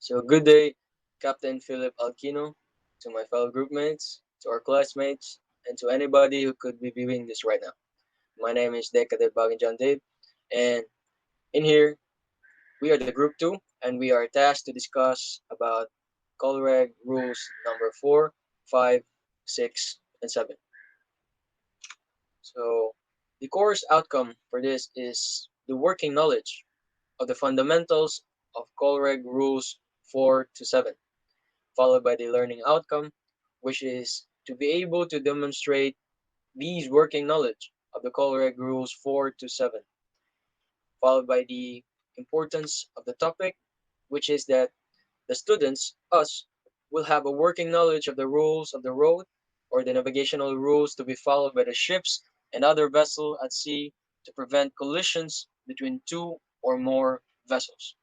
So good day, Captain Philip Alkuino, to my fellow groupmates, to our classmates, and to anybody who could be viewing this right now. My name is Baguin John Dave, and in here we are the Group 2, and we are tasked to discuss about Colreg rules number 4, 5, 6, and 7. So the course outcome for this is the working knowledge of the fundamentals of Colreg rules 4 to 7, followed by the learning outcome, which is to be able to demonstrate these working knowledge of the Colreg rules 4 to 7, followed by the importance of the topic, which is that the students, us, will have a working knowledge of the rules of the road or the navigational rules to be followed by the ships and other vessels at sea to prevent collisions between two or more vessels.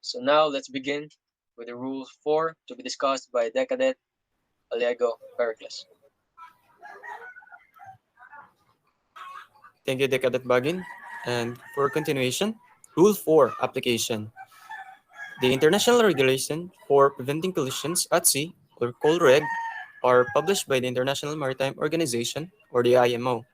So now let's begin with the rule 4 to be discussed by Decadet, Allego, Pericles. Thank you, Capt Baguin. And for continuation, Rule 4 application. The international regulation for preventing collisions at sea, or COLREG, are published by the International Maritime Organization, or the IMO.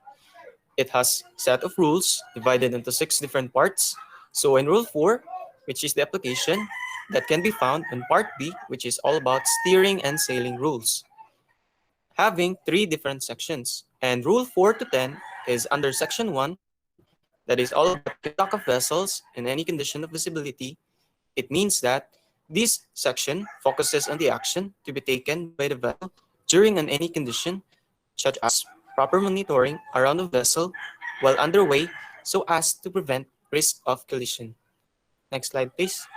It has a set of rules divided into 6 different parts. So in Rule 4, which is the application, that can be found in Part B, which is all about steering and sailing rules, having 3 different sections. And Rule 4 to 10 is under Section 1, that is all about keeping stock of vessels in any condition of visibility. It means that this section focuses on the action to be taken by the vessel during any condition, such as proper monitoring around the vessel while underway so as to prevent risk of collision. Next slide, please.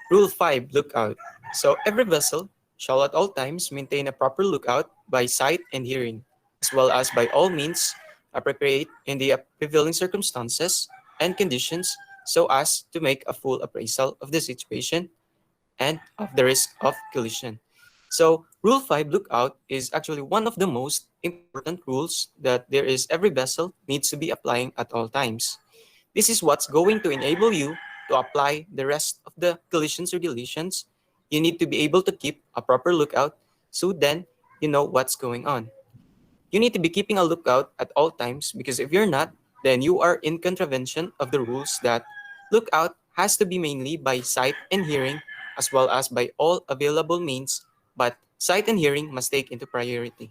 Rule 5, lookout. So every vessel shall at all times maintain a proper lookout by sight and hearing, as well as by all means appropriate in the prevailing circumstances and conditions so as to make a full appraisal of the situation and of the risk of collision. So Rule 5 lookout is actually one of the most important rules that every vessel needs to be applying at all times. This is what's going to enable you to apply the rest of the collisions regulations. You need to be able to keep a proper lookout so then you know what's going on. You need to be keeping a lookout at all times because if you're not, then you are in contravention of the rules that lookout has to be mainly by sight and hearing as well as by all available means, but sight and hearing must take into priority.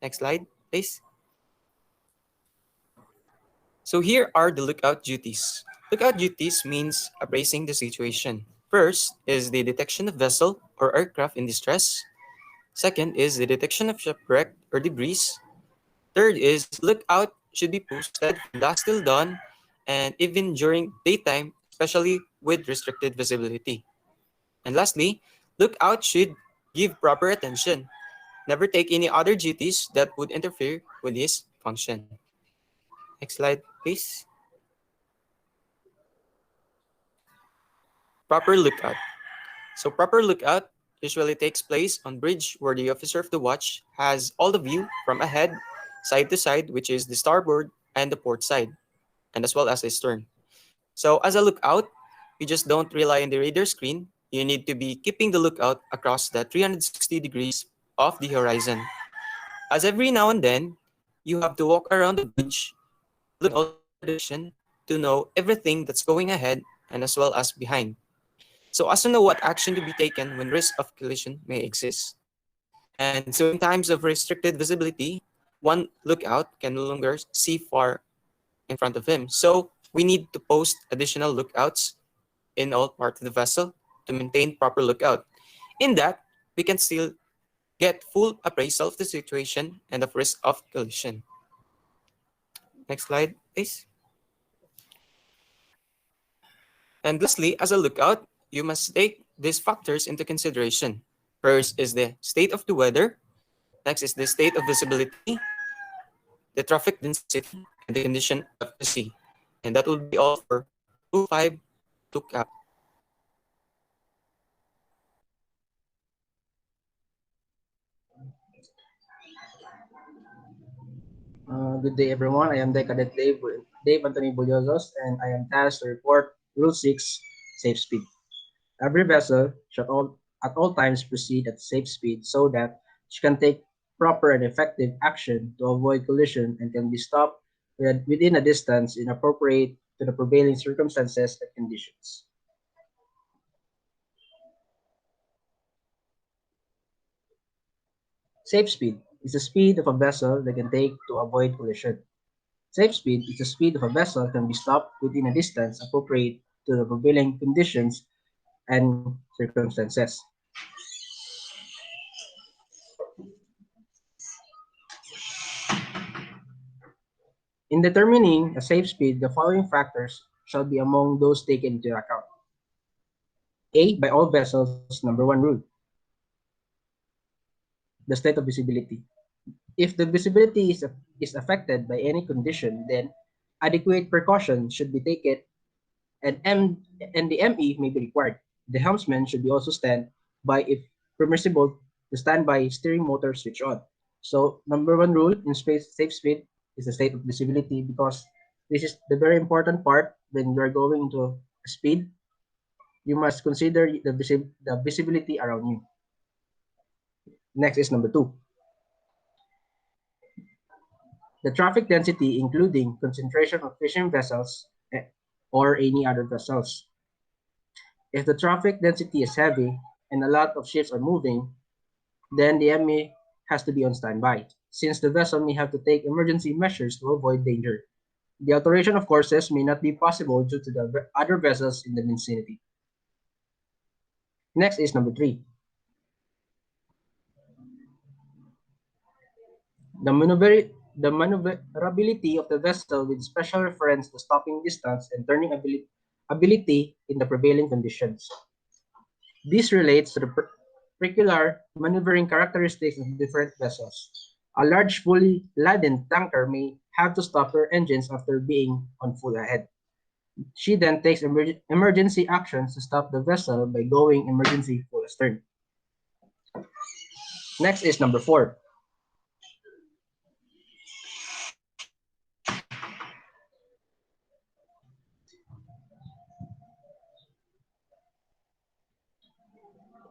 Next slide, please. So here are the lookout duties. Lookout duties means appraising the situation. First is the detection of vessel or aircraft in distress. Second is the detection of shipwreck or debris. Third is lookout should be posted from dusk till dawn and even during daytime, especially with restricted visibility. And lastly, lookout should give proper attention. Never take any other duties that would interfere with this function. Next slide, please. Proper lookout. So proper lookout usually takes place on bridge where the officer of the watch has all the view from ahead, side to side, which is the starboard and the port side, and as well as the stern. So as a lookout, you just don't rely on the radar screen. You need to be keeping the lookout across the 360 degrees of the horizon. As every now and then, you have to walk around the bridge, look in all direction to know everything that's going ahead and as well as behind. So as to know what action to be taken when risk of collision may exist. And so in times of restricted visibility, one lookout can no longer see far in front of him. So we need to post additional lookouts in all parts of the vessel to maintain proper lookout. In that, we can still get full appraisal of the situation and of risk of collision. Next slide, please. And lastly, as a lookout, you must take these factors into consideration. First is the state of the weather. Next is the state of visibility, the traffic density, and the condition of the sea. And that will be all for Rule 5 lookout. Good day, everyone. I am the Cadet Dave Dave Anthony Bollozos, and I am tasked to report Rule 6, Safe Speed. Every vessel should at all times proceed at safe speed so that she can take proper and effective action to avoid collision and can be stopped within a distance inappropriate to the prevailing circumstances and conditions. Safe speed is the speed of a vessel that can take to avoid collision. Safe speed is the speed of a vessel can be stopped within a distance appropriate to the prevailing conditions and circumstances. In determining a safe speed, the following factors shall be among those taken into account. A. By all vessels, number one rule, the state of visibility. If the visibility is affected by any condition, then adequate precaution should be taken and, and the ME may be required. The helmsman should be also stand by if permissible the standby steering motor switch on. So number one rule in space safe speed is the state of visibility because this is the very important part when you are going into speed. You must consider the visibility around you. Next is number two, the traffic density including concentration of fishing vessels or any other vessels. If the traffic density is heavy and a lot of ships are moving, then the ME has to be on standby, since the vessel may have to take emergency measures to avoid danger. The alteration of courses may not be possible due to the other vessels in the vicinity. Next is number three, the, the maneuverability of the vessel with special reference to stopping distance and turning ability in the prevailing conditions. This relates to the particular maneuvering characteristics of different vessels. A large fully laden tanker may have to stop her engines after being on full ahead. She then takes emergency actions to stop the vessel by going emergency full astern. Next is number four.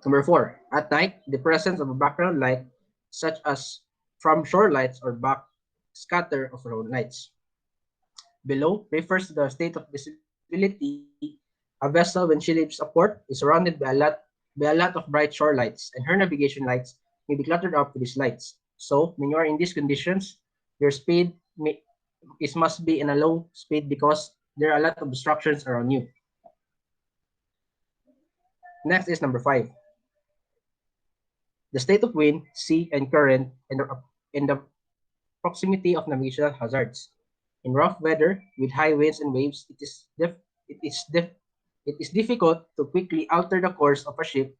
Number four, at night, the presence of a background light, such as from shore lights or back scatter of road lights. Below refers to the state of visibility. A vessel, when she leaves a port, is surrounded by a lot of bright shore lights, and her navigation lights may be cluttered up with these lights. So, when you are in these conditions, your speed must be in a low speed because there are a lot of obstructions around you. Next is number five, the state of wind, sea, and current, and the proximity of navigational hazards. In rough weather with high winds and waves, it is def- it is difficult to quickly alter the course of a ship.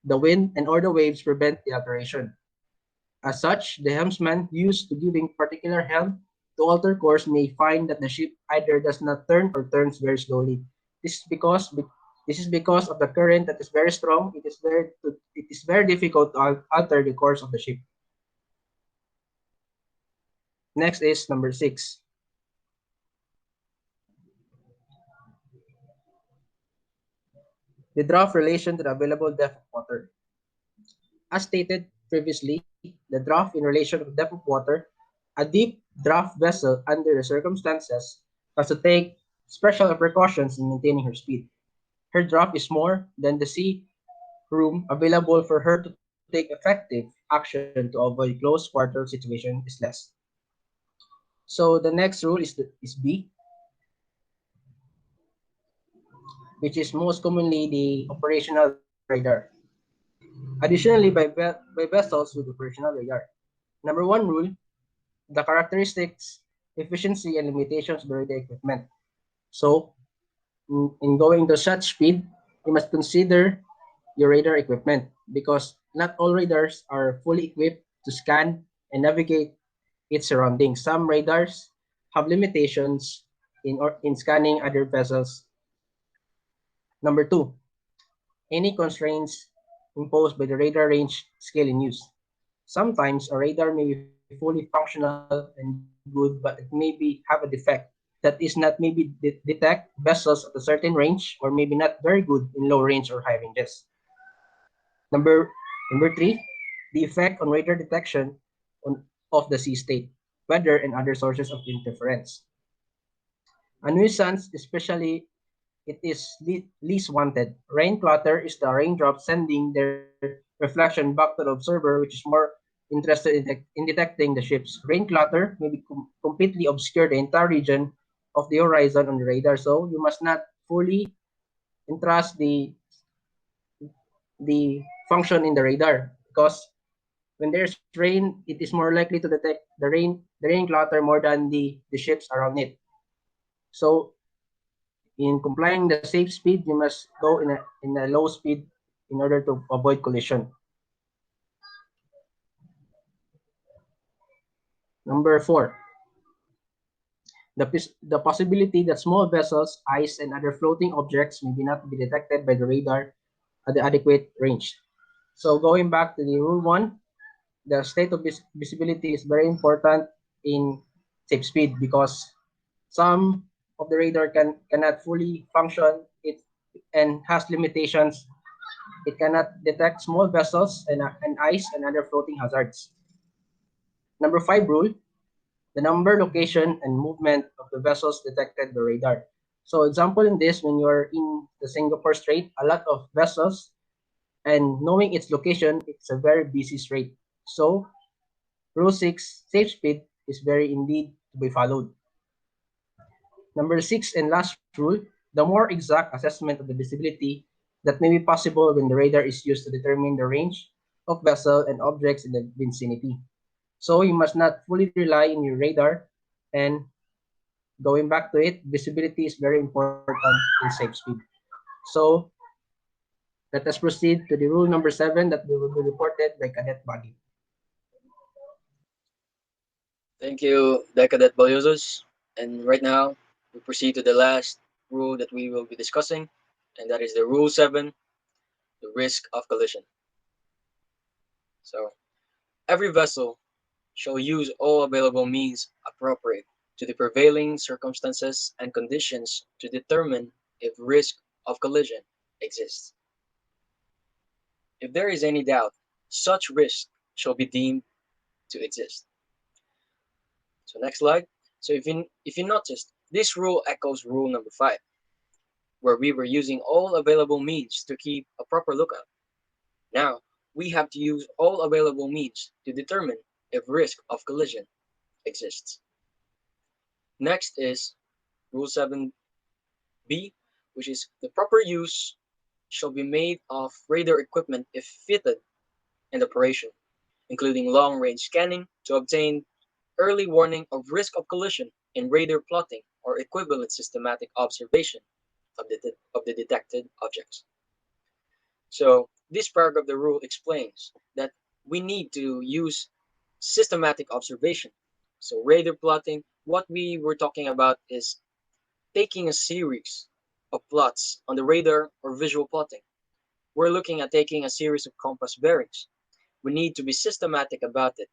The wind and or the waves prevent the alteration. As such, the helmsman used to giving particular helm to alter course may find that the ship either does not turn or turns very slowly. This is because this is because of the current that is very strong. It is very difficult to alter the course of the ship. Next is number six. The draft relation to the available depth of water. As stated previously, the draft in relation to the depth of water, a deep draft vessel under the circumstances has to take special precautions in maintaining her speed. Her draft is more than the sea room available for her to take effective action to avoid close quarter situation is less. So the next rule is B, which is most commonly the operational radar. Additionally, by vessels with operational radar. Number one rule, the characteristics, efficiency, and limitations of the radar equipment. So, in going to such speed, you must consider your radar equipment because not all radars are fully equipped to scan and navigate its surroundings. Some radars have limitations in scanning other vessels. Number two, any constraints imposed by the radar range scale in use. Sometimes a radar may be fully functional and good, but it may have a defect that that is not maybe detect vessels at a certain range or maybe not very good in low range or high ranges. Number number three, the effect on radar detection of the sea state, weather, and other sources of interference. A nuisance, especially it is least wanted. Rain clutter is the raindrops sending their reflection back to the observer, which is more interested in detecting the ships. Rain clutter may be completely obscure the entire region of the horizon on the radar, so you must not fully entrust the function in the radar because when there's rain, it is more likely to detect the rain clutter more than the ships around it. So in complying the safe speed, you must go in a low speed in order to avoid collision. Number four, the possibility that small vessels, ice, and other floating objects may not be detected by the radar at the adequate range. So going back to the rule one, the state of visibility is very important in safe speed because some of the radar cannot fully function it and has limitations. It cannot detect small vessels and ice and other floating hazards. Number five rule, the number, location, and movement of the vessels detected by radar. So example in this, when you're in the Singapore Strait, a lot of vessels, and knowing its location, it's a very busy strait. So rule 6, safe speed, is very indeed to be followed. Number 6 and last rule, the more exact assessment of the visibility that may be possible when the radar is used to determine the range of vessel and objects in the vicinity. So you must not fully rely on your radar, and going back to it, visibility is very important in safe speed. So let us proceed to the rule number 7 that will be reported by Cadet Baguin. Thank you, Cadet Bollozos. And right now, we proceed to the last rule that we will be discussing, and that is the Rule 7, the risk of collision. So, every vessel shall use all available means appropriate to the prevailing circumstances and conditions to determine if risk of collision exists. If there is any doubt, such risk shall be deemed to exist. So next slide. So if you noticed, this rule echoes rule number 5, where we were using all available means to keep a proper lookout. Now, we have to use all available means to determine if risk of collision exists. Next is Rule 7b, which is the proper use shall be made of radar equipment if fitted in operation, including long-range scanning to obtain early warning of risk of collision in radar plotting or equivalent systematic observation of the detected objects. So this paragraph of the rule explains that we need to use systematic observation. So radar plotting, what we were talking about is taking a series of plots on the radar or visual plotting. We're looking at taking a series of compass bearings. We need to be systematic about it.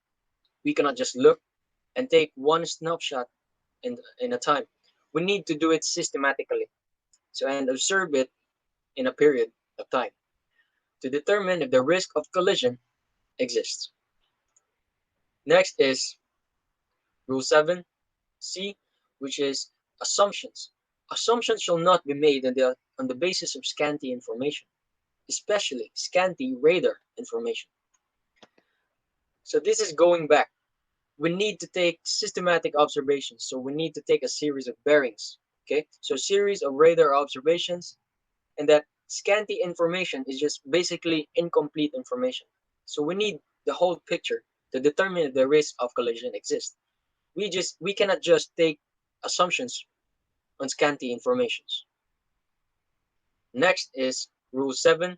We cannot just look and take one snapshot in a time. We need to do it systematically. So and observe it in a period of time to determine if the risk of collision exists. Next is Rule 7c, which is assumptions. Assumptions shall not be made on the basis of scanty information, especially scanty radar information. So this is going back. We need to take systematic observations. So we need to take a series of bearings. Okay, so series of radar observations, and that scanty information is just basically incomplete information. So we need the whole picture to determine if the risk of collision exists. We cannot just take assumptions on scanty informations. Next is Rule 7d,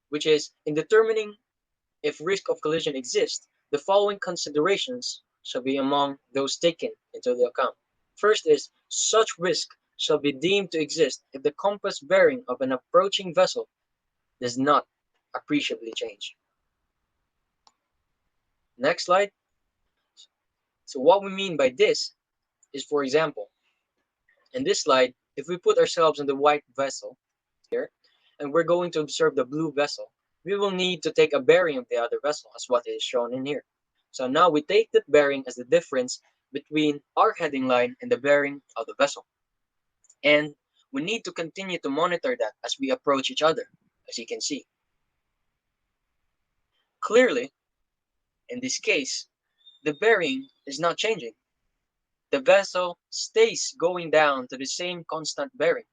which is in determining if risk of collision exists, the following considerations shall be among those taken into the account. First is such risk shall be deemed to exist if the compass bearing of an approaching vessel does not appreciably change. Next slide. So what we mean by this is, for example, in this slide, if we put ourselves in the white vessel here, and we're going to observe the blue vessel, we will need to take a bearing of the other vessel, as what is shown in here. So now we take that bearing as the difference between our heading line and the bearing of the vessel. And we need to continue to monitor that as we approach each other, as you can see. Clearly, in this case, the bearing is not changing. The vessel stays going down to the same constant bearing.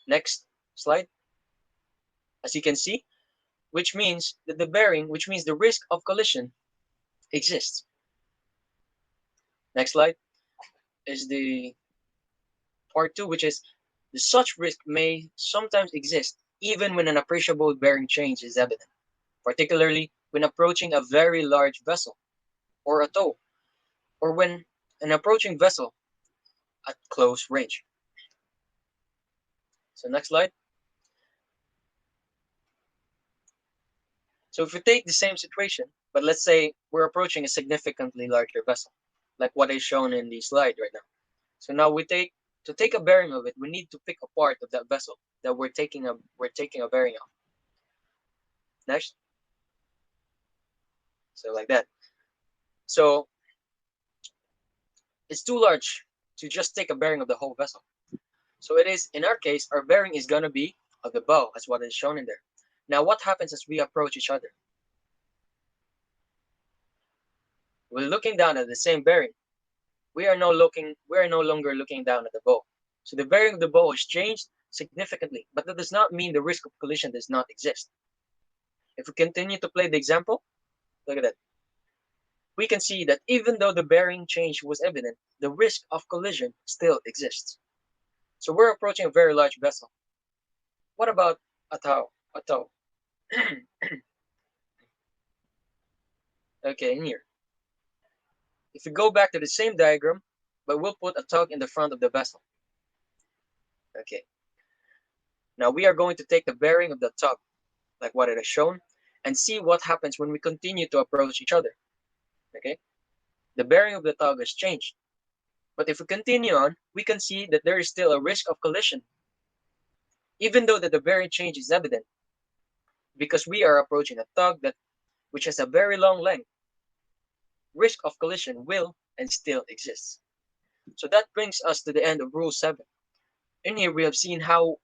Next slide. As you can see, which means that the bearing, which means the risk of collision exists. Next slide is the part 2, which is the such risk may sometimes exist even when an appreciable bearing change is evident, particularly when approaching a very large vessel or a tow, or when an approaching vessel at close range. So next slide. So if we take the same situation, but let's say we're approaching a significantly larger vessel, like what is shown in the slide right now. So now to take a bearing of it, we need to pick a part of that vessel that we're taking a bearing of. Next. So like that. So it's too large to just take a bearing of the whole vessel. So it is, in our case, our bearing is gonna be of the bow, as what is shown in there. Now what happens as we approach each other? We're looking down at the same bearing. We are no longer looking down at the bow. So the bearing of the bow has changed significantly, but that does not mean the risk of collision does not exist. If we continue to play the example, look at that. We can see that even though the bearing change was evident, the risk of collision still exists. So we're approaching a very large vessel. What about a tow? A tow. Okay, in here. If we go back to the same diagram, but we'll put a tug in the front of the vessel. Okay. Now we are going to take the bearing of the tug, like what it has shown, and see what happens when we continue to approach each other. Okay. The bearing of the tug has changed. But if we continue on, we can see that there is still a risk of collision, even though that the bearing change is evident, because we are approaching a tug which has a very long length. Risk of collision will and still exists. So that brings us to the end of Rule 7. In here, we have seen how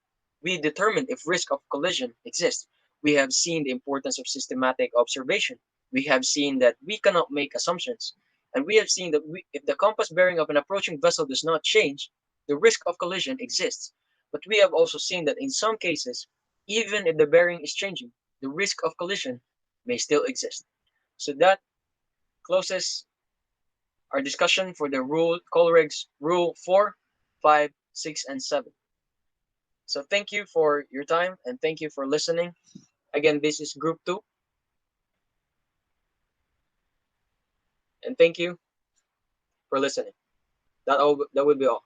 we determine if risk of collision exists. We have seen the importance of systematic observation. We have seen that we cannot make assumptions. And we have seen that if the compass bearing of an approaching vessel does not change, the risk of collision exists. But we have also seen that in some cases, even if the bearing is changing, the risk of collision may still exist. So that closes our discussion for the Colreg's Rule 4, 5, 6, and 7. So thank you for your time and thank you for listening. Again, this is Group 2. And thank you for listening. That will be all.